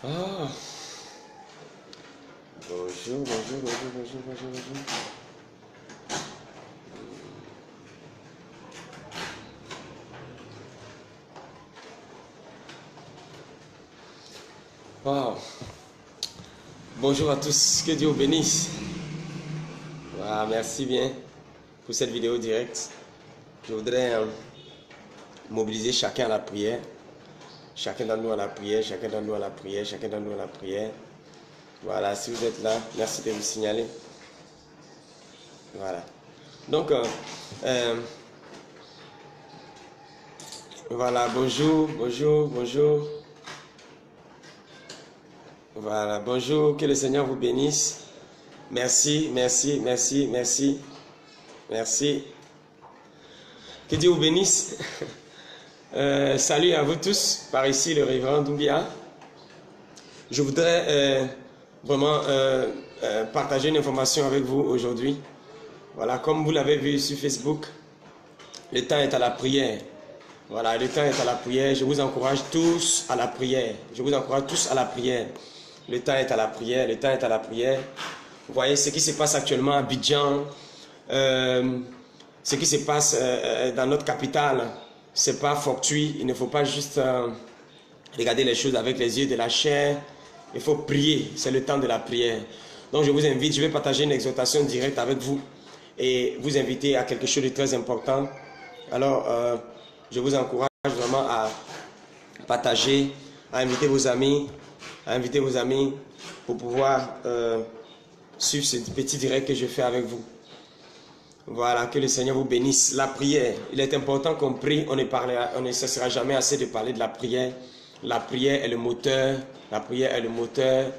Ah, bonjour, bonjour, bonjour, bonjour, bonjour, bonjour. Wow. Bonjour à tous, que Dieu vous bénisse. Voilà, merci bien pour cette vidéo directe. Je voudrais mobiliser chacun à la prière. Chacun d'entre nous à la prière, chacun d'entre nous à la prière, chacun d'entre nous à la prière. Voilà, si vous êtes là, merci de vous signaler. Voilà. Donc, voilà, bonjour, bonjour, bonjour. Voilà, bonjour, que le Seigneur vous bénisse. Merci, merci, merci, merci, merci. Que Dieu vous bénisse. Salut à vous tous, par ici le révérend Doumbia. Je voudrais vraiment partager une information avec vous aujourd'hui. Voilà, comme vous l'avez vu sur Facebook, le temps est à la prière. Voilà, le temps est à la prière. Je vous encourage tous à la prière. Je vous encourage tous à la prière. Le temps est à la prière. Le temps est à la prière. Vous voyez ce qui se passe actuellement à Abidjan, ce qui se passe dans notre capitale, c'est pas fortuit. Il ne faut pas juste regarder les choses avec les yeux de la chair. Il faut prier. C'est le temps de la prière. Donc je vous invite, je vais partager une exhortation directe avec vous et vous inviter à quelque chose de très important. Alors, je vous encourage vraiment à partager, à inviter vos amis, pour pouvoir suivre ce petit direct que je fais avec vous. Voilà, que le Seigneur vous bénisse. La prière, il est important qu'on prie, on ne cessera jamais assez de parler de la prière. La prière est le moteur, la prière est le moteur,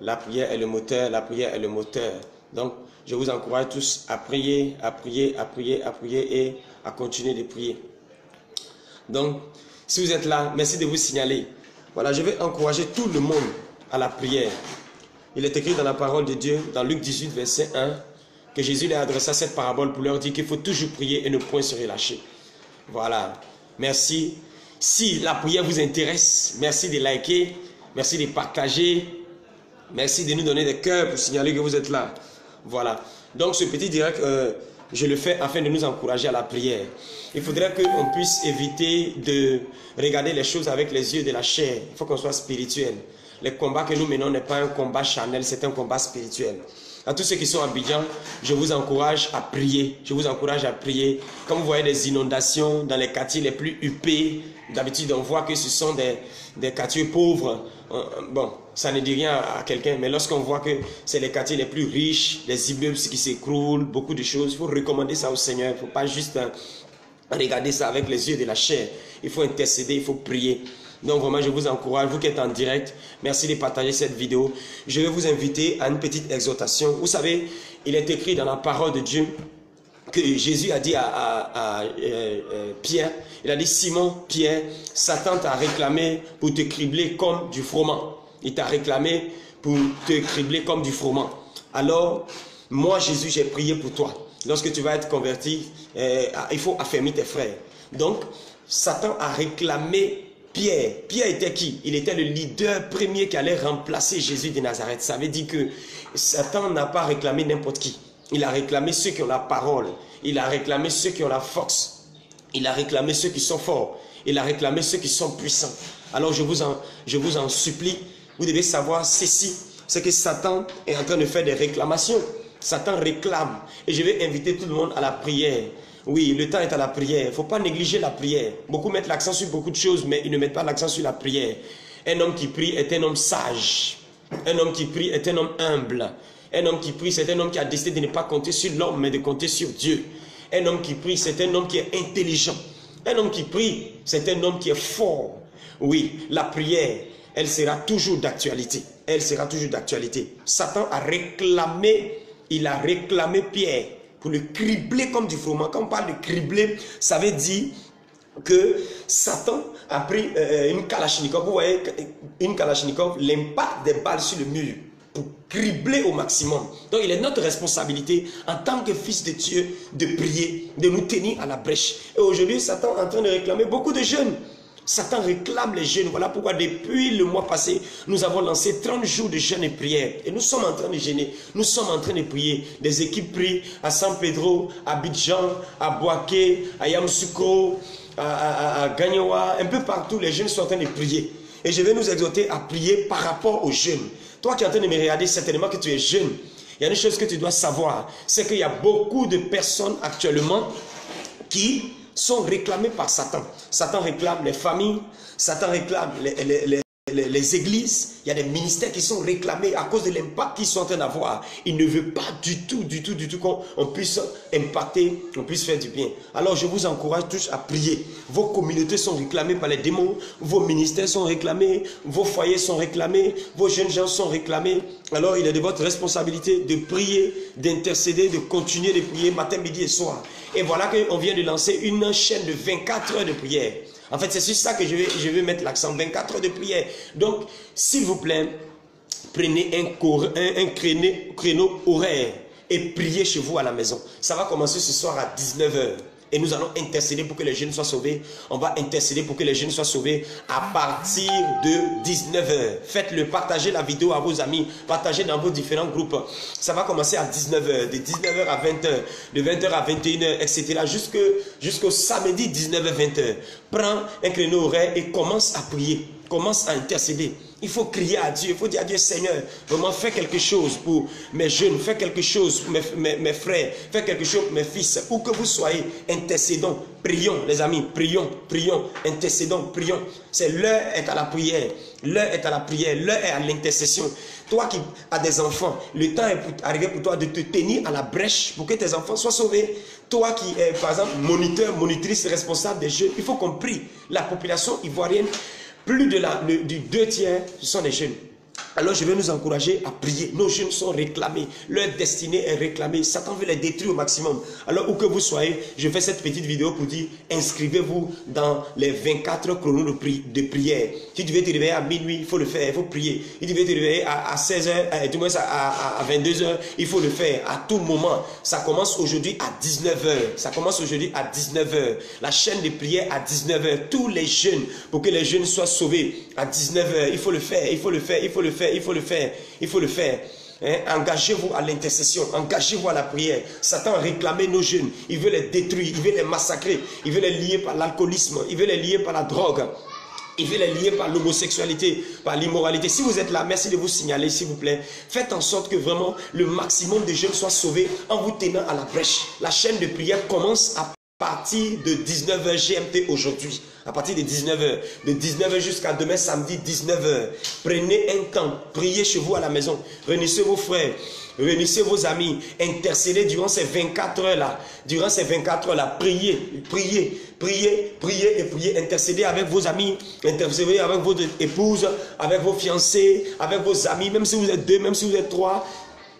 la prière est le moteur, la prière est le moteur. Donc, je vous encourage tous à prier, à prier, à prier, à prier et à continuer de prier. Donc, si vous êtes là, merci de vous signaler. Voilà, je vais encourager tout le monde à la prière. Il est écrit dans la parole de Dieu, dans Luc 18, verset 1, que Jésus leur adressa cette parabole pour leur dire qu'il faut toujours prier et ne point se relâcher. Voilà, merci. Si la prière vous intéresse, merci de liker, merci de partager, merci de nous donner des cœurs pour signaler que vous êtes là. Voilà, donc ce petit direct, je le fais afin de nous encourager à la prière. Il faudrait qu'on puisse éviter de regarder les choses avec les yeux de la chair. Il faut qu'on soit spirituel. Le combat que nous menons n'est pas un combat charnel, c'est un combat spirituel. À tous ceux qui sont à Abidjan, je vous encourage à prier. Je vous encourage à prier. Quand vous voyez des inondations dans les quartiers les plus huppés, d'habitude on voit que ce sont des quartiers pauvres. Bon, ça ne dit rien à quelqu'un, mais lorsqu'on voit que c'est les quartiers les plus riches, les immeubles qui s'écroulent, beaucoup de choses, il faut recommander ça au Seigneur. Il ne faut pas juste regarder ça avec les yeux de la chair. Il faut intercéder, il faut prier. Donc vraiment, je vous encourage, vous qui êtes en direct, merci de partager cette vidéo. Je vais vous inviter à une petite exhortation. Vous savez, il est écrit dans la parole de Dieu que Jésus a dit à Pierre, il a dit: Simon, Pierre, Satan t'a réclamé pour te cribler comme du froment. Il t'a réclamé pour te cribler comme du froment. Alors, moi Jésus, j'ai prié pour toi. Lorsque tu vas être converti, il faut affermir tes frères. Donc, Satan a réclamé Pierre. Pierre était qui? Il était le leader premier qui allait remplacer Jésus de Nazareth. Ça veut dire que Satan n'a pas réclamé n'importe qui. Il a réclamé ceux qui ont la parole. Il a réclamé ceux qui ont la force. Il a réclamé ceux qui sont forts. Il a réclamé ceux qui sont puissants. Alors je vous en supplie, vous devez savoir ceci, c'est que Satan est en train de faire des réclamations. Satan réclame. Et je vais inviter tout le monde à la prière. Oui, le temps est à la prière. Il ne faut pas négliger la prière. Beaucoup mettent l'accent sur beaucoup de choses, mais ils ne mettent pas l'accent sur la prière. Un homme qui prie est un homme sage. Un homme qui prie est un homme humble. Un homme qui prie, c'est un homme qui a décidé de ne pas compter sur l'homme, mais de compter sur Dieu. Un homme qui prie, c'est un homme qui est intelligent. Un homme qui prie, c'est un homme qui est fort. Oui, la prière, elle sera toujours d'actualité. Elle sera toujours d'actualité. Satan a réclamé, il a réclamé Pierre pour le cribler comme du froment. Quand on parle de cribler, ça veut dire que Satan a pris une Kalachnikov. Vous voyez, une Kalachnikov, l'impact des balles sur le mur pour cribler au maximum. Donc il est notre responsabilité en tant que fils de Dieu de prier, de nous tenir à la brèche. Et aujourd'hui, Satan est en train de réclamer beaucoup de jeunes. Satan réclame les jeunes. Voilà pourquoi depuis le mois passé, nous avons lancé 30 jours de jeûne et prière. Et nous sommes en train de jeûner. Nous sommes en train de prier. Des équipes prient à San Pedro, à Abidjan, à Boaké, à Yamoussoukro, à Gagnoa. Un peu partout, les jeunes sont en train de prier. Et je vais nous exhorter à prier par rapport aux jeunes. Toi qui es en train de me regarder, certainement que tu es jeune. Il y a une chose que tu dois savoir. C'est qu'il y a beaucoup de personnes actuellement qui sont réclamés par Satan. Satan réclame les familles, Satan réclame les églises. Il y a des ministères qui sont réclamés à cause de l'impact qu'ils sont en train d'avoir. Il ne veut pas du tout qu'on puisse impacter, qu'on puisse faire du bien. Alors je vous encourage tous à prier. Vos communautés sont réclamées par les démons, vos ministères sont réclamés, vos foyers sont réclamés, vos jeunes gens sont réclamés. Alors il est de votre responsabilité de prier, d'intercéder, de continuer de prier matin, midi et soir. Et voilà qu'on vient de lancer une chaîne de 24 heures de prière. En fait, c'est sur ça que je vais mettre l'accent, 24 heures de prière. Donc, s'il vous plaît, prenez un créneau horaire et priez chez vous à la maison. Ça va commencer ce soir à 19 h. Et nous allons intercéder pour que les jeunes soient sauvés. On va intercéder pour que les jeunes soient sauvés à partir de 19 h. Faites-le, partagez la vidéo à vos amis, partagez dans vos différents groupes. Ça va commencer à 19 h, de 19 h à 20 h, de 20 h à 21 h, etc. Jusqu'au samedi 19 h, 20 h. Prends un créneau horaire et commence à prier. Commence à intercéder. Il faut crier à Dieu. Il faut dire à Dieu, Seigneur, vraiment fais quelque chose pour mes jeunes, fais quelque chose pour mes frères, fais quelque chose pour mes fils. Où que vous soyez, intercédons, prions les amis, prions, intercédons, prions. C'est l'heure est à la prière. L'heure est à la prière, l'heure est à l'intercession. Toi qui as des enfants, le temps est arrivé pour toi de te tenir à la brèche pour que tes enfants soient sauvés. Toi qui es par exemple moniteur, monitrice, responsable des jeunes, il faut qu'on prie. La population ivoirienne, plus du 2 tiers, ce sont des jeunes. Alors je vais nous encourager à prier. Nos jeunes sont réclamés. Leur destinée est réclamée. Satan veut les détruire au maximum. Alors où que vous soyez, je fais cette petite vidéo pour dire, inscrivez-vous dans les 24 chronos de prière. Si tu veux te réveiller à minuit, il faut le faire, il faut prier. Si tu veux te réveiller à 16 h, du moins à 22 h, il faut le faire à tout moment. Ça commence aujourd'hui à 19 h. Ça commence aujourd'hui à 19 h. La chaîne de prière à 19 h. Tous les jeunes, pour que les jeunes soient sauvés à 19 h, il faut le faire, il faut le faire, il faut le faire. Il faut le faire, il faut le faire. Hein? Engagez-vous à l'intercession, engagez-vous à la prière. Satan a réclamé nos jeunes, il veut les détruire, il veut les massacrer, il veut les lier par l'alcoolisme, il veut les lier par la drogue, il veut les lier par l'homosexualité, par l'immoralité. Si vous êtes là, merci de vous signaler, s'il vous plaît. Faites en sorte que vraiment le maximum de jeunes soient sauvés en vous tenant à la brèche. La chaîne de prière commence à partir de 19 h GMT aujourd'hui. À partir de 19 h. De 19 h jusqu'à demain samedi 19 h. Prenez un temps. Priez chez vous à la maison. Réunissez vos frères. Réunissez vos amis. Intercédez durant ces 24 heures là. Durant ces 24 heures là. Priez. Priez. Priez. Priez et priez. Intercédez avec vos amis. Intercédez avec vos épouses. Avec vos fiancés. Avec vos amis. Même si vous êtes 2. Même si vous êtes 3.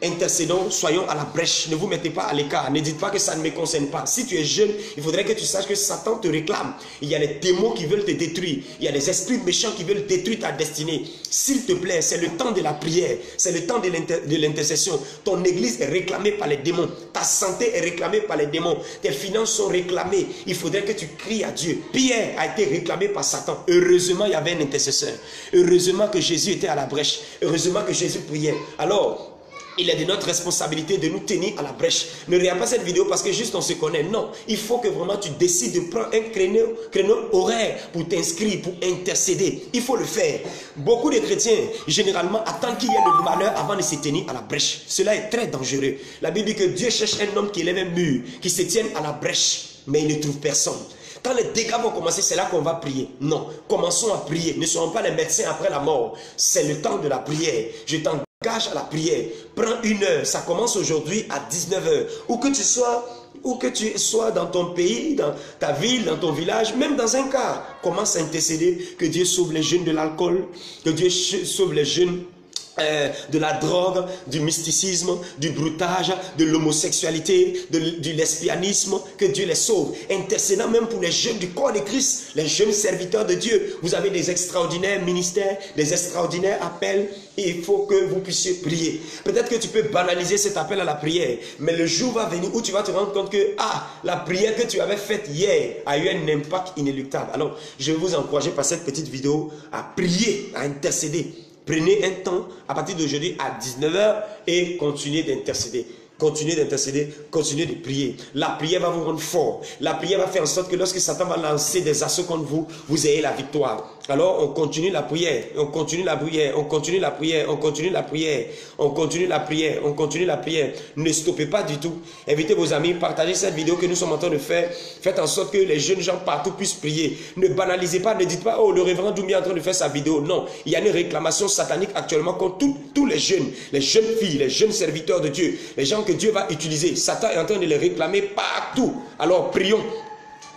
Intercédons, soyons à la brèche, ne vous mettez pas à l'écart, ne dites pas que ça ne me concerne pas. Si tu es jeune, il faudrait que tu saches que Satan te réclame. Il y a des démons qui veulent te détruire, il y a des esprits méchants qui veulent détruire ta destinée. S'il te plaît, c'est le temps de la prière, c'est le temps de l'intercession. Ton église est réclamée par les démons, ta santé est réclamée par les démons, tes finances sont réclamées. Il faudrait que tu cries à Dieu. Pierre a été réclamé par Satan. Heureusement, il y avait un intercesseur. Heureusement que Jésus était à la brèche. Heureusement que Jésus priait. Alors, il est de notre responsabilité de nous tenir à la brèche. Ne regarde pas cette vidéo parce que juste on se connaît. Non, il faut que vraiment tu décides de prendre un créneau horaire pour t'inscrire, pour intercéder. Il faut le faire. Beaucoup de chrétiens, généralement, attendent qu'il y ait le malheur avant de se tenir à la brèche. Cela est très dangereux. La Bible dit que Dieu cherche un homme qui élève un mur, qui se tienne à la brèche, mais il ne trouve personne. Quand les dégâts vont commencer, c'est là qu'on va prier. Non, commençons à prier. Ne soyons pas les médecins après la mort. C'est le temps de la prière. Je t'engage à la prière. Prends une heure. Ça commence aujourd'hui à 19 h. Où que tu sois dans ton pays, dans ta ville, dans ton village, même dans un cas, commence à intercéder. Que Dieu sauve les jeunes de l'alcool. Que Dieu sauve les jeunes de la drogue, du mysticisme, du broutage, de l'homosexualité, du lesbianisme, que Dieu les sauve. Intercédant même pour les jeunes du corps de Christ, les jeunes serviteurs de Dieu. Vous avez des extraordinaires ministères, des extraordinaires appels, et il faut que vous puissiez prier. Peut-être que tu peux banaliser cet appel à la prière, mais le jour va venir où tu vas te rendre compte que la prière que tu avais faite hier a eu un impact inéluctable. Alors, je vais vous encourager par cette petite vidéo à prier, à intercéder. Prenez un temps à partir d'aujourd'hui à 19 h et continuez d'intercéder. Continuez d'intercéder, continuez de prier. La prière va vous rendre fort. La prière va faire en sorte que lorsque Satan va lancer des assauts contre vous, vous ayez la victoire. Alors on continue la prière, on continue la prière, on continue la prière, on continue la prière, on continue la prière, on continue la prière. Ne stoppez pas du tout. Invitez vos amis, partagez cette vidéo que nous sommes en train de faire. Faites en sorte que les jeunes gens partout puissent prier. Ne banalisez pas, ne dites pas, oh le révérend Doumi est en train de faire sa vidéo. Non, il y a une réclamation satanique actuellement contre tous les jeunes filles, les jeunes serviteurs de Dieu, les gens que Dieu va utiliser. Satan est en train de les réclamer partout. Alors prions.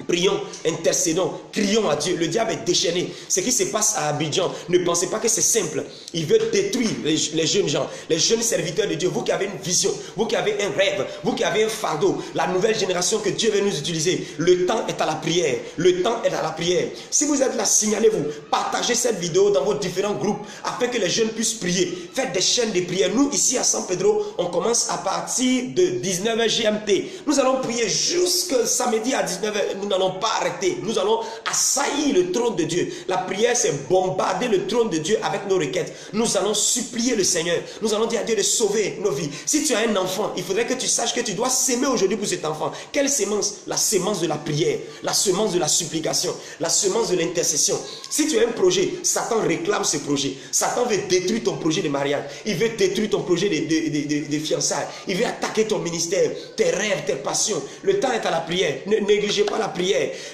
Prions, intercédons, crions à Dieu. Le diable est déchaîné. Ce qui se passe à Abidjan, ne pensez pas que c'est simple. Il veut détruire les jeunes gens, les jeunes serviteurs de Dieu. Vous qui avez une vision, vous qui avez un rêve, vous qui avez un fardeau, la nouvelle génération que Dieu veut nous utiliser. Le temps est à la prière. Le temps est à la prière. Si vous êtes là, signalez-vous. Partagez cette vidéo dans vos différents groupes afin que les jeunes puissent prier. Faites des chaînes de prière. Nous, ici à San Pedro, on commence à partir de 19 h GMT. Nous allons prier jusqu'à samedi à 19 h. Nous n'allons pas arrêter. Nous allons assaillir le trône de Dieu. La prière, c'est bombarder le trône de Dieu avec nos requêtes. Nous allons supplier le Seigneur. Nous allons dire à Dieu de sauver nos vies. Si tu as un enfant, il faudrait que tu saches que tu dois s'aimer aujourd'hui pour cet enfant. Quelle sémence? La sémence de la prière, la semence de la supplication, la semence de l'intercession. Si tu as un projet, Satan réclame ce projet. Satan veut détruire ton projet de mariage. Il veut détruire ton projet de fiançailles. Il veut attaquer ton ministère, tes rêves, tes passions. Le temps est à la prière. Ne négligez pas la prière.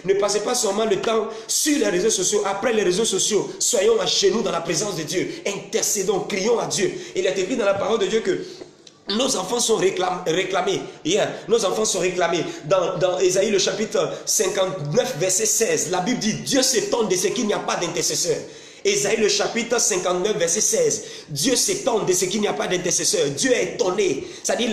Ne passez pas seulement le temps sur les réseaux sociaux. Après les réseaux sociaux, soyons à genoux dans la présence de Dieu. Intercédons, crions à Dieu. Il est écrit dans la parole de Dieu que nos enfants sont réclamés. Nos enfants sont réclamés. Dans Ésaïe le chapitre 59 verset 16, la Bible dit Dieu s'étonne de ce qu'il n'y a pas d'intercesseur. Ésaïe le chapitre 59 verset 16. Dieu s'étonne de ce qu'il n'y a pas d'intercesseur. Dieu est étonné. C'est-à-dire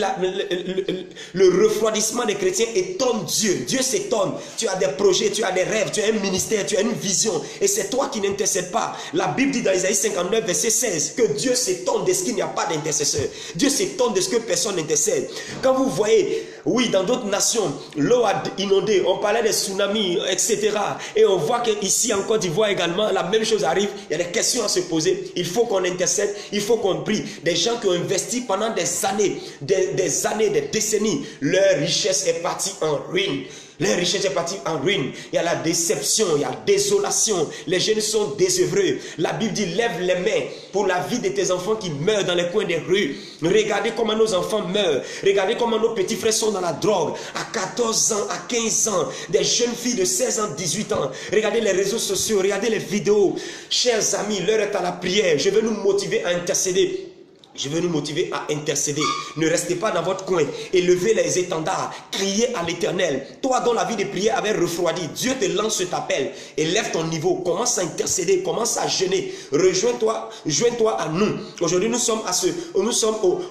le refroidissement des chrétiens étonne Dieu. Dieu s'étonne. Tu as des projets, tu as des rêves, tu as un ministère, tu as une vision. Et c'est toi qui n'intercèdes pas. La Bible dit dans Ésaïe 59 verset 16 que Dieu s'étonne de ce qu'il n'y a pas d'intercesseur. Dieu s'étonne de ce que personne n'intercède. Quand vous voyez, oui, dans d'autres nations, l'eau a inondé. On parlait des tsunamis, etc. Et on voit qu'ici en Côte d'Ivoire également, la même chose arrive. Il y a des questions à se poser. Il faut qu'on intercède, il faut qu'on prie. Des gens qui ont investi pendant des années, des décennies, leur richesse est partie en ruine. Leur richesse est partie en ruine. Il y a la déception, il y a la désolation. Les jeunes sont désœuvreux. La Bible dit lève les mains pour la vie de tes enfants qui meurent dans les coins des rues. Regardez comment nos enfants meurent. Regardez comment nos petits frères sont dans la drogue. À 14 ans, à 15 ans, des jeunes filles de 16 ans, 18 ans. Regardez les réseaux sociaux, regardez les vidéos. Chers amis, l'heure est à la prière. Je veux nous motiver à intercéder. Je veux nous motiver à intercéder. Ne restez pas dans votre coin. Élevez les étendards. Criez à l'Éternel. Toi dont la vie de prière avait refroidi, Dieu te lance cet appel. Élève ton niveau. Commence à intercéder. Commence à jeûner. Joins-toi à nous. Aujourd'hui, nous sommes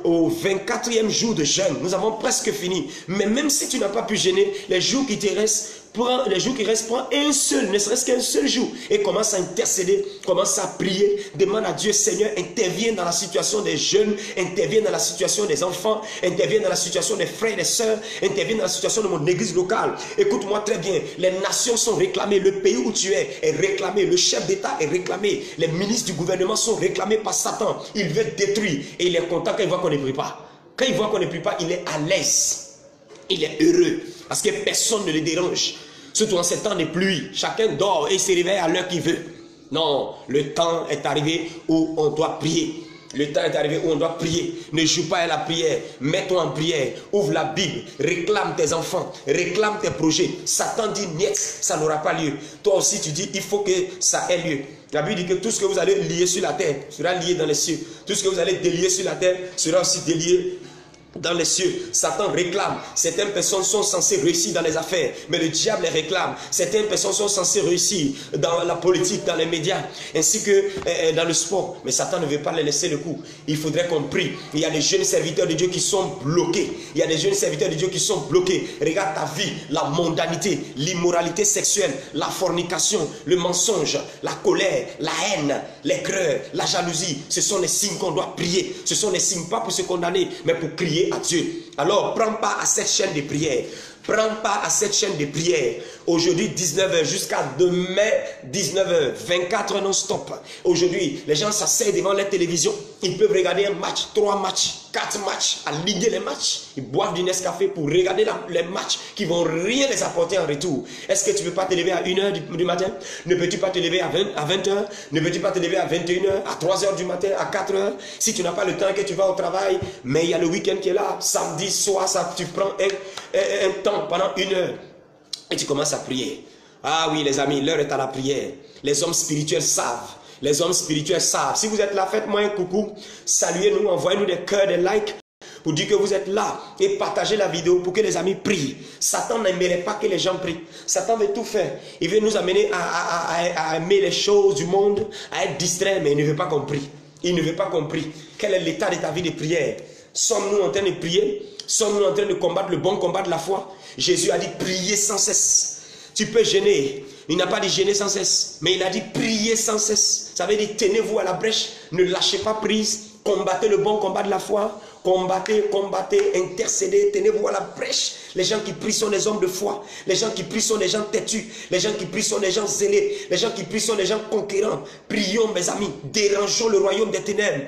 au 24e jour de jeûne. Nous avons presque fini. Mais même si tu n'as pas pu jeûner, les jours qui te restent, prends un seul, ne serait-ce qu'un seul jour et commence à intercéder, commence à prier, demande à Dieu, Seigneur, interviens dans la situation des jeunes, interviens dans la situation des enfants, interviens dans la situation des frères et des sœurs, interviens dans la situation de mon église locale. Écoute-moi très bien, les nations sont réclamées, le pays où tu es est réclamé, le chef d'État est réclamé, les ministres du gouvernement sont réclamés par Satan. Il veut détruire et il est content quand il voit qu'on ne prie pas. Quand il voit qu'on ne prie pas, il est à l'aise. Il est heureux parce que personne ne le dérange. Surtout en ces temps de pluie, chacun dort et il se réveille à l'heure qu'il veut. Non, le temps est arrivé où on doit prier. Le temps est arrivé où on doit prier. Ne joue pas à la prière. Mets-toi en prière. Ouvre la Bible. Réclame tes enfants. Réclame tes projets. Satan dit, niet, ça n'aura pas lieu. Toi aussi, tu dis, il faut que ça ait lieu. La Bible dit que tout ce que vous allez lier sur la terre sera lié dans les cieux. Tout ce que vous allez délier sur la terre sera aussi délié dans les cieux. Satan réclame. Certaines personnes sont censées réussir dans les affaires, mais le diable les réclame. Certaines personnes sont censées réussir dans la politique, dans les médias, ainsi que dans le sport. Mais Satan ne veut pas les laisser le coup. Il faudrait qu'on prie. Il y a des jeunes serviteurs de Dieu qui sont bloqués. Il y a des jeunes serviteurs de Dieu qui sont bloqués. Regarde ta vie, la mondanité, l'immoralité sexuelle, la fornication, le mensonge, la colère, la haine, l'aigreur, la jalousie. Ce sont les signes qu'on doit prier. Ce sont les signes pas pour se condamner, mais pour crier à Dieu. Alors, prends part à cette chaîne de prière. Prends part à cette chaîne de prière. Aujourd'hui, 19h jusqu'à demain, 19h, 24 non-stop. Aujourd'hui, les gens s'asseyent devant la télévision. Ils peuvent regarder un match, 3 matchs, 4 matchs, aligner les matchs. Ils boivent du Nescafé pour regarder les matchs qui vont rien les apporter en retour. Est-ce que tu ne peux pas te lever à 1h du matin? Ne peux-tu pas te lever à 20h? Ne peux-tu pas te lever à 21h, à 3h du matin, à 4h? Si tu n'as pas le temps que tu vas au travail, mais il y a le week-end qui est là. Samedi soir, tu prends un temps pendant 1 heure et tu commences à prier. Ah oui les amis, l'heure est à la prière. Les hommes spirituels savent. Les hommes spirituels savent. Si vous êtes là, faites-moi un coucou. Saluez-nous, envoyez-nous des cœurs, des likes pour dire que vous êtes là et partagez la vidéo pour que les amis prient. Satan n'aimerait pas que les gens prient. Satan veut tout faire. Il veut nous amener à aimer les choses du monde, à être distrait, mais il ne veut pas qu'on prie. Il ne veut pas qu'on prie. Quel est l'état de ta vie de prière? Sommes-nous en train de prier? Sommes-nous en train de combattre le bon combat de la foi? Jésus a dit prier sans cesse. Tu peux gêner. Il n'a pas dit gêner sans cesse, mais il a dit prier sans cesse. Ça veut dire tenez-vous à la brèche, ne lâchez pas prise, combattez le bon combat de la foi. Combattez, combattez, intercédez, tenez-vous à la brèche. Les gens qui prient sont des hommes de foi. Les gens qui prient sont des gens têtus. Les gens qui prient sont des gens zélés. Les gens qui prient sont des gens conquérants. Prions mes amis, dérangeons le royaume des ténèbres.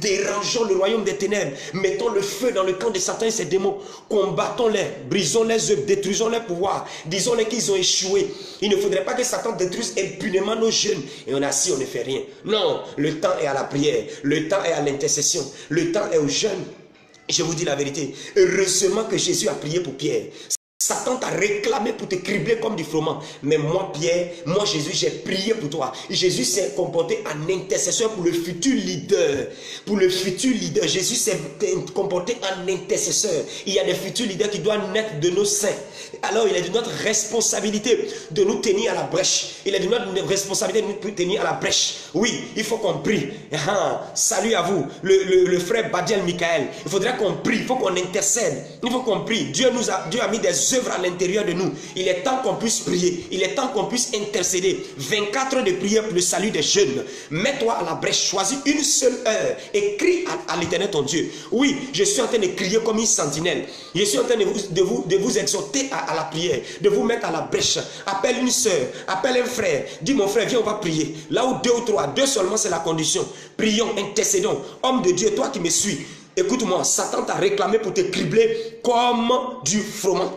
Dérangeons le royaume des ténèbres. Mettons le feu dans le camp de Satan et ses démons. Combattons-les, brisons les œuvres, détruisons les pouvoirs. Disons-les qu'ils ont échoué. Il ne faudrait pas que Satan détruise impunément nos jeunes. Et on est assis, on ne fait rien. Non, le temps est à la prière. Le temps est à l'intercession. Le temps est aux jeunes. Je vous dis la vérité, heureusement que Jésus a prié pour Pierre. Satan t'a réclamé pour te cribler comme du froment. Mais moi Pierre, moi Jésus, j'ai prié pour toi. Jésus s'est comporté en intercesseur pour le futur leader. Pour le futur leader, Jésus s'est comporté en intercesseur. Il y a des futurs leaders qui doivent naître de nos seins. Alors il est de notre responsabilité de nous tenir à la brèche. Il est de notre responsabilité de nous tenir à la brèche. Oui, il faut qu'on prie. Salut à vous, le frère Badiel Michael. Il faudrait qu'on prie, il faut qu'on intercède. Il faut qu'on prie. Dieu a mis des œuvres à l'intérieur de nous. Il est temps qu'on puisse prier. Il est temps qu'on puisse intercéder. 24 heures de prière pour le salut des jeunes. Mets-toi à la brèche. Choisis une seule heure et crie à l'Éternel ton Dieu. Oui, je suis en train de crier comme une sentinelle. Je suis en train de vous exhorter à la prière. De vous mettre à la brèche. Appelle une soeur. Appelle un frère. Dis mon frère, viens, on va prier. Là où 2 ou 3, 2 seulement c'est la condition. Prions, intercédons. Homme de Dieu, toi qui me suis. Écoute-moi, Satan t'a réclamé pour te cribler comme du froment.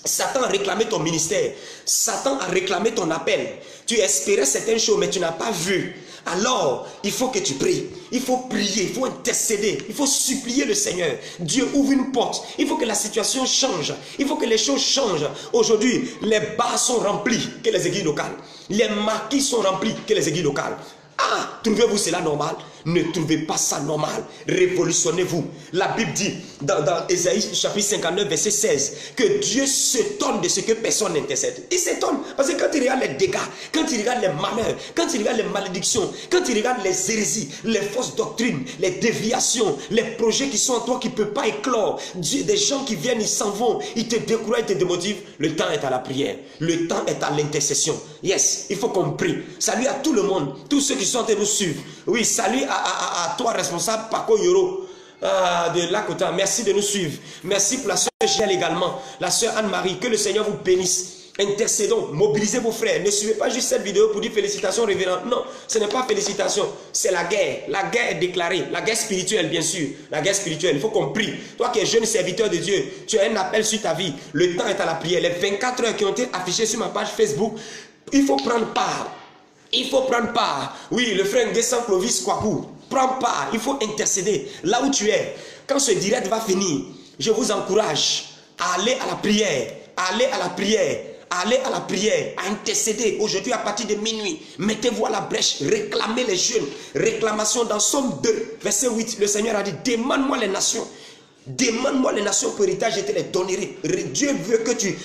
Satan a réclamé ton ministère. Satan a réclamé ton appel. Tu espérais certaines choses, mais tu n'as pas vu. Alors, il faut que tu pries. Il faut prier, il faut intercéder. Il faut supplier le Seigneur. Dieu ouvre une porte. Il faut que la situation change. Il faut que les choses changent. Aujourd'hui, les bars sont remplis que les églises locales. Les maquis sont remplis que les églises locales. Ah, trouvez-vous cela normal? Ne trouvez pas ça normal. Révolutionnez-vous. La Bible dit dans Ésaïe chapitre 59 verset 16 que Dieu s'étonne de ce que personne n'intercède. Il s'étonne parce que quand il regarde les dégâts, quand il regarde les malheurs, quand il regarde les malédictions, quand il regarde les hérésies, les fausses doctrines, les déviations, les projets qui sont en toi qui ne peuvent pas éclore, des gens qui viennent, ils s'en vont, ils te découragent, ils te démotivent. Le temps est à la prière. Le temps est à l'intercession. Yes, il faut qu'on prie. Salut à tout le monde, tous ceux qui sont en train de nous suivre. Oui, salut à toi responsable Paco Yoro de Lakota. Merci de nous suivre. Merci pour la soeur Gilles également, la soeur Anne-Marie. Que le Seigneur vous bénisse. Intercédons, mobilisez vos frères. Ne suivez pas juste cette vidéo pour dire félicitations révérend. Non, ce n'est pas félicitations, c'est la guerre. La guerre est déclarée, la guerre spirituelle bien sûr. La guerre spirituelle, il faut qu'on prie. Toi qui es jeune serviteur de Dieu, tu as un appel sur ta vie. Le temps est à la prière. Les 24 heures qui ont été affichées sur ma page Facebook, il faut prendre part. Il faut prendre part. Oui, le frère Nguessan Clovis Kwaku, prends part. Il faut intercéder. Là où tu es, quand ce direct va finir, je vous encourage à aller à la prière. Allez à la prière. Allez à la prière, à intercéder. Aujourd'hui, à partir de minuit, mettez-vous à la brèche, réclamez les jeunes. Réclamation dans Somme 2, verset 8. Le Seigneur a dit, demande-moi les nations. Demande-moi les nations pour héritage, je te les donnerai. Dieu veut que tu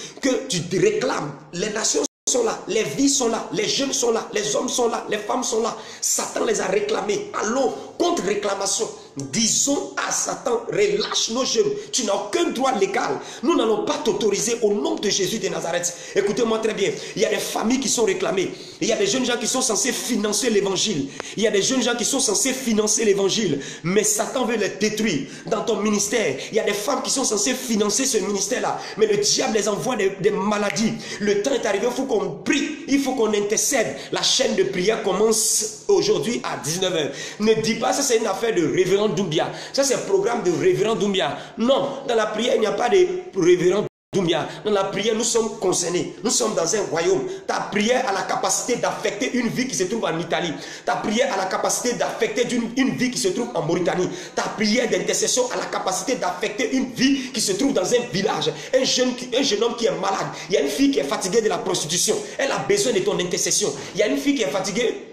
réclames. Les nations sont là, les vies sont là, les jeunes sont là, les hommes sont là, les femmes sont là. Satan les a réclamés. Allons, contre réclamation. Disons à Satan, relâche nos jeunes. Tu n'as aucun droit légal. Nous n'allons pas t'autoriser au nom de Jésus de Nazareth. Écoutez-moi très bien. Il y a des familles qui sont réclamées. Il y a des jeunes gens qui sont censés financer l'évangile. Il y a des jeunes gens qui sont censés financer l'évangile. Mais Satan veut les détruire. Dans ton ministère, il y a des femmes qui sont censées financer ce ministère-là. Mais le diable les envoie des maladies. Le temps est arrivé, il faut qu'on prie. Il faut qu'on intercède. La chaîne de prière commence aujourd'hui à 19 h. Ne dis pas ça c'est une affaire de révérend Doumbia. Ça c'est un programme de révérend Doumbia. Non, dans la prière il n'y a pas de révérend Doumbia. Dans la prière nous sommes concernés. Nous sommes dans un royaume. Ta prière a la capacité d'affecter une vie qui se trouve en Italie. Ta prière a la capacité d'affecter une vie qui se trouve en Mauritanie. Ta prière d'intercession a la capacité d'affecter une vie qui se trouve dans un village. Un jeune homme qui est malade. Il y a une fille qui est fatiguée de la prostitution. Elle a besoin de ton intercession. Il y a une fille qui est fatiguée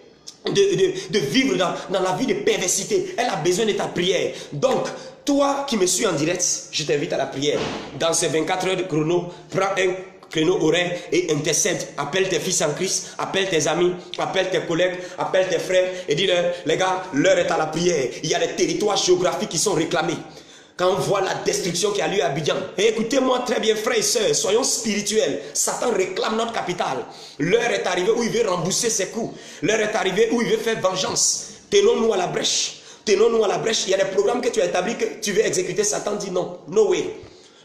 de vivre dans la vie de perversité. Elle a besoin de ta prière. Donc, toi qui me suis en direct, je t'invite à la prière. Dans ces 24 heures de chrono, prends un créneau horaire et intercède. Appelle tes fils en Christ, appelle tes amis, appelle tes collègues, appelle tes frères et dis-leur, les gars, l'heure est à la prière. Il y a des territoires géographiques qui sont réclamés. Quand on voit la destruction qui a lieu à Abidjan, écoutez-moi très bien frères et sœurs, soyons spirituels. Satan réclame notre capitale. L'heure est arrivée où il veut rembourser ses coups. L'heure est arrivée où il veut faire vengeance. Tenons-nous à la brèche. Tenons-nous à la brèche. Il y a des programmes que tu as établis que tu veux exécuter. Satan dit non. No way.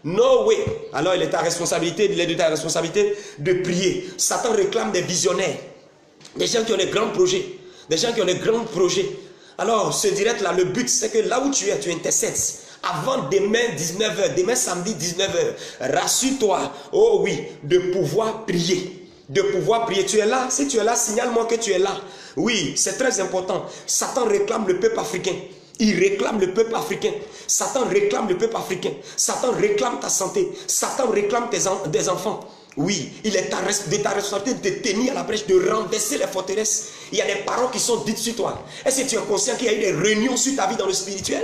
No way. Alors il est de ta responsabilité de prier. Satan réclame des visionnaires. Des gens qui ont des grands projets. Des gens qui ont des grands projets. Alors ce direct là, le but c'est que là où tu es, tu intercèdes. Avant demain 19 h, demain samedi 19 h, rassure-toi, oh oui, de pouvoir prier. De pouvoir prier. Tu es là, si tu es là, signale-moi que tu es là. Oui, c'est très important. Satan réclame le peuple africain. Il réclame le peuple africain. Satan réclame le peuple africain. Satan réclame ta santé. Satan réclame des enfants. Oui, il est de ta responsabilité de tenir à la brèche, de renverser les forteresses. Il y a des paroles qui sont dites sur toi. Est-ce que tu es conscient qu'il y a eu des réunions sur ta vie dans le spirituel?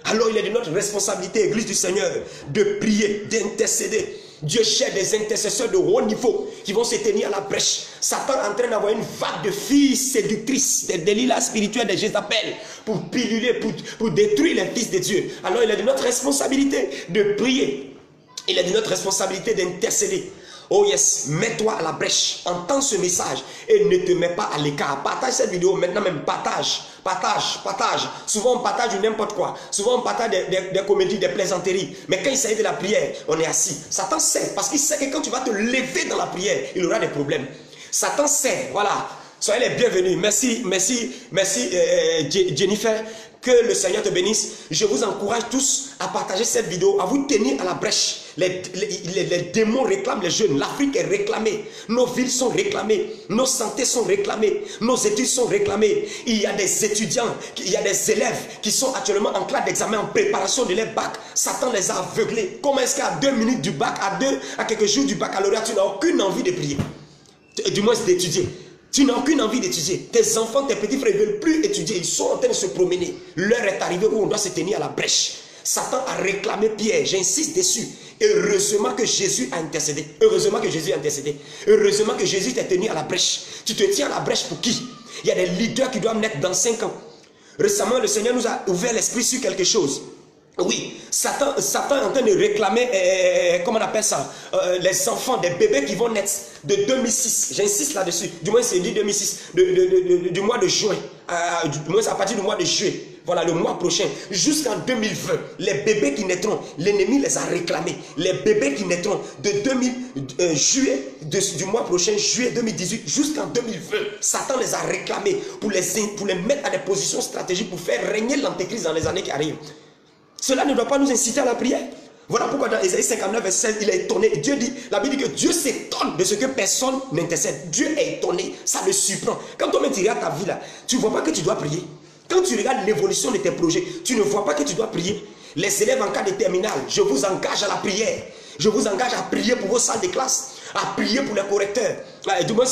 Alors il est de notre responsabilité, Église du Seigneur, de prier, d'intercéder. Dieu cherche des intercesseurs de haut niveau qui vont se tenir à la brèche. Satan est en train d'avoir une vague de filles séductrices, des Delilah spirituels, des Jézabel, pour piluler, pour détruire les fils de Dieu. Alors il est de notre responsabilité de prier. Il est de notre responsabilité d'intercéder. Oh yes, mets-toi à la brèche, entends ce message et ne te mets pas à l'écart. Partage cette vidéo, maintenant même partage. Souvent on partage n'importe quoi. Souvent on partage des comédies, des plaisanteries. Mais quand il s'agit de la prière, on est assis. Satan sait, parce qu'il sait que quand tu vas te lever dans la prière, il aura des problèmes. Satan sait, voilà. Soyez les bienvenus. Merci Jennifer. Que le Seigneur te bénisse. Je vous encourage tous à partager cette vidéo, à vous tenir à la brèche. Les démons réclament les jeunes. L'Afrique est réclamée. Nos villes sont réclamées. Nos santé sont réclamées. Nos études sont réclamées. Il y a des étudiants, il y a des élèves qui sont actuellement en classe d'examen, en préparation de leur bac. Satan les a aveuglés. Comment est-ce qu'à 2 minutes du bac, à quelques jours du baccalauréat, tu n'as aucune envie de prier? Du moins d'étudier. Tu n'as aucune envie d'étudier. Tes enfants, tes petits frères ne veulent plus étudier. Ils sont en train de se promener. L'heure est arrivée où on doit se tenir à la brèche. Satan a réclamé Pierre. J'insiste dessus. Heureusement que Jésus a intercédé. Heureusement que Jésus a intercédé. Heureusement que Jésus t'a tenu à la brèche. Tu te tiens à la brèche pour qui? Il y a des leaders qui doivent naître dans 5 ans. Récemment, le Seigneur nous a ouvert l'esprit sur quelque chose. Oui, Satan est en train de réclamer, comment on appelle ça, les enfants, des bébés qui vont naître de 2006. J'insiste là-dessus. Du moins, c'est dit 2006, du mois de juin, du moins à partir du mois de juillet. Voilà, le mois prochain, jusqu'en 2020, les bébés qui naîtront, l'ennemi les a réclamés. Les bébés qui naîtront de du mois prochain, juillet 2018, jusqu'en 2020, Satan les a réclamés pour les mettre à des positions stratégiques pour faire régner l'antéchrist dans les années qui arrivent. Cela ne doit pas nous inciter à la prière. Voilà pourquoi dans Ésaïe 59, verset 16, il est étonné. Dieu dit, la Bible dit que Dieu s'étonne de ce que personne n'intercède. Dieu est étonné, ça le surprend. Quand toi-même tu regardes ta vie là, tu ne vois pas que tu dois prier. Quand tu regardes l'évolution de tes projets, tu ne vois pas que tu dois prier. Les élèves en cas de terminale, je vous engage à la prière. Je vous engage à prier pour vos salles de classe, à prier pour les correcteurs, du moins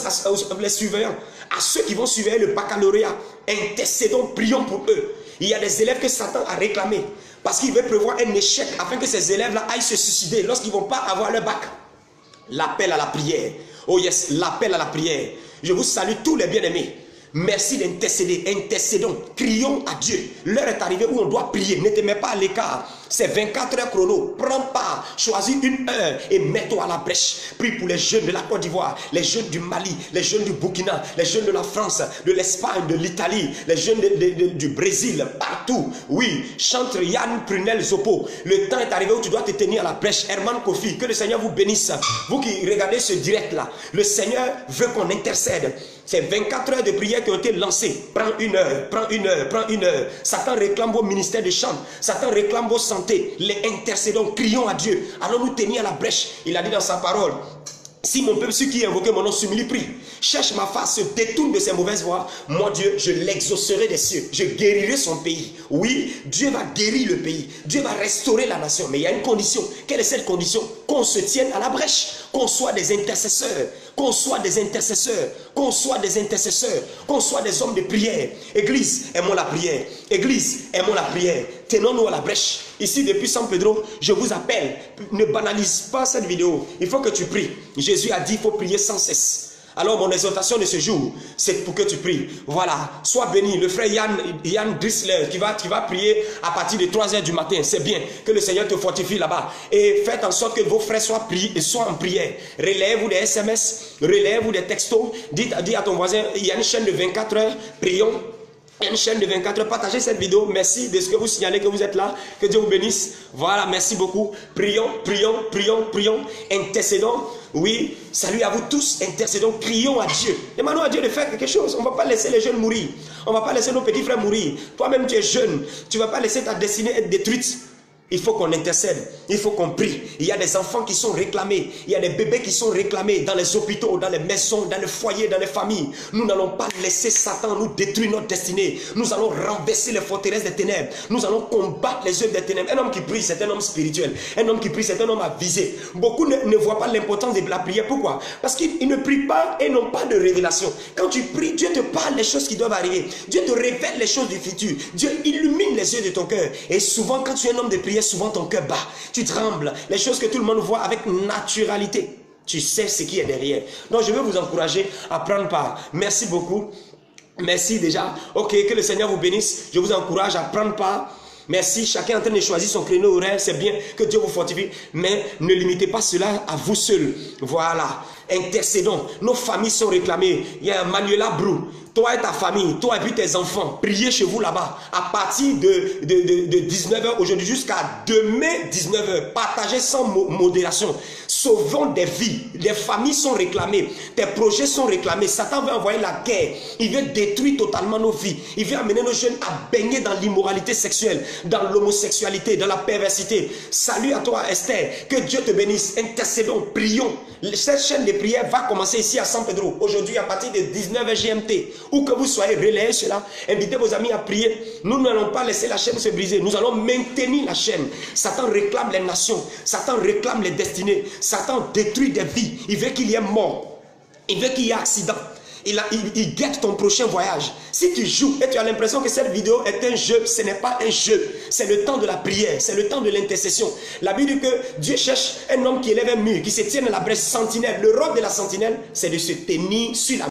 les surveillants, à ceux qui vont surveiller le baccalauréat. Intercédons, prions pour eux. Il y a des élèves que Satan a réclamés parce qu'il veut prévoir un échec afin que ces élèves-là aillent se suicider lorsqu'ils ne vont pas avoir leur bac. L'appel à la prière. Oh yes, l'appel à la prière. Je vous salue tous les bien-aimés. Merci d'intercéder, intercédons, crions à Dieu. L'heure est arrivée où on doit prier. Ne te mets pas à l'écart. C'est 24 heures chrono. Prends part, choisis une heure et mets-toi à la brèche. Prie pour les jeunes de la Côte d'Ivoire, les jeunes du Mali, les jeunes du Burkina, les jeunes de la France, de l'Espagne, de l'Italie, les jeunes du Brésil, partout. Oui, chante Yann Prunel Zopo. Le temps est arrivé où tu dois te tenir à la brèche. Herman Kofi, que le Seigneur vous bénisse. Vous qui regardez ce direct-là, le Seigneur veut qu'on intercède. C'est 24 heures de prière qui ont été lancées. Prends une heure, prends une heure, prends une heure. Satan réclame vos ministères de chant. Satan réclame vos santé. Les intercédons, crions à Dieu. Allons nous tenir à la brèche. Il a dit dans sa parole, si mon peuple, ceux qui invoquent mon nom, s'humilie, prie, cherche ma face, se détourne de ses mauvaises voies, moi Dieu, je l'exaucerai des cieux. Je guérirai son pays. Oui, Dieu va guérir le pays. Dieu va restaurer la nation. Mais il y a une condition. Quelle est cette condition? Qu'on se tienne à la brèche. Qu'on soit des intercesseurs. Qu'on soit des intercesseurs. Qu'on soit des intercesseurs. Qu'on soit des hommes de prière. Église, aimons la prière. Église, aimons la prière. Tenons-nous à la brèche. Ici, depuis San Pedro, je vous appelle. Ne banalise pas cette vidéo. Il faut que tu pries. Jésus a dit, il faut prier sans cesse. Alors mon exhortation de ce jour, c'est pour que tu pries. Voilà, sois béni. Le frère Yann Drissler qui va prier à partir de 3 h du matin. C'est bien que le Seigneur te fortifie là-bas. Et faites en sorte que vos frères soient en prière. Relayez-vous des SMS, relayez-vous des textos. Dites à ton voisin, il y a une chaîne de 24 heures, prions. Une chaîne de 24 heures, partagez cette vidéo. Merci de ce que vous signalez que vous êtes là. Que Dieu vous bénisse. Voilà, merci beaucoup. Prions, prions, prions, prions. Intercédons. Oui, salut à vous tous. Intercédons, crions à Dieu. Demandons à Dieu de faire quelque chose. On ne va pas laisser les jeunes mourir. On ne va pas laisser nos petits frères mourir. Toi-même, tu es jeune. Tu ne vas pas laisser ta destinée être détruite. Il faut qu'on intercède, il faut qu'on prie. Il y a des enfants qui sont réclamés, il y a des bébés qui sont réclamés dans les hôpitaux, dans les maisons, dans les foyers, dans les familles. Nous n'allons pas laisser Satan nous détruire notre destinée. Nous allons renverser les forteresses des ténèbres. Nous allons combattre les œuvres des ténèbres. Un homme qui prie, c'est un homme spirituel. Un homme qui prie, c'est un homme avisé. Beaucoup ne voient pas l'importance de la prière. Pourquoi? Parce qu'ils ne prient pas et n'ont pas de révélation. Quand tu pries, Dieu te parle des choses qui doivent arriver. Dieu te révèle les choses du futur. Dieu illumine les yeux de ton cœur. Et souvent, quand tu es un homme de prière, souvent ton cœur bat, tu trembles, les choses que tout le monde voit avec naturalité, tu sais ce qui est derrière. Donc je veux vous encourager à prendre part. Merci beaucoup, merci déjà. Ok, que le Seigneur vous bénisse. Je vous encourage à prendre part. Merci, chacun est en train de choisir son créneau horaire, c'est bien, que Dieu vous fortifie, mais ne limitez pas cela à vous seul. Voilà, intercédons, nos familles sont réclamées. Il y a Manuela Brou, toi et ta famille, toi et puis tes enfants, priez chez vous là-bas, à partir de 19 h aujourd'hui jusqu'à demain 19 h, partagez sans modération, sauvons des vies, les familles sont réclamées, tes projets sont réclamés, Satan veut envoyer la guerre, il veut détruire totalement nos vies, il veut amener nos jeunes à baigner dans l'immoralité sexuelle, dans l'homosexualité, dans la perversité. Salut à toi Esther, que Dieu te bénisse, intercédons, prions. Cette chaîne de prière va commencer ici à San Pedro, aujourd'hui à partir de 19 h GMT. Où que vous soyez, relayez cela, invitez vos amis à prier. Nous n'allons pas laisser la chaîne se briser, nous allons maintenir la chaîne. Satan réclame les nations, Satan réclame les destinées, Satan détruit des vies, il veut qu'il y ait mort, il veut qu'il y ait accident. Il guette ton prochain voyage. Si tu joues et tu as l'impression que cette vidéo est un jeu, ce n'est pas un jeu. C'est le temps de la prière, c'est le temps de l'intercession. La Bible dit que Dieu cherche un homme qui élève un mur, qui se tienne à la brèche sentinelle. Le rôle de la sentinelle, c'est de se tenir sur la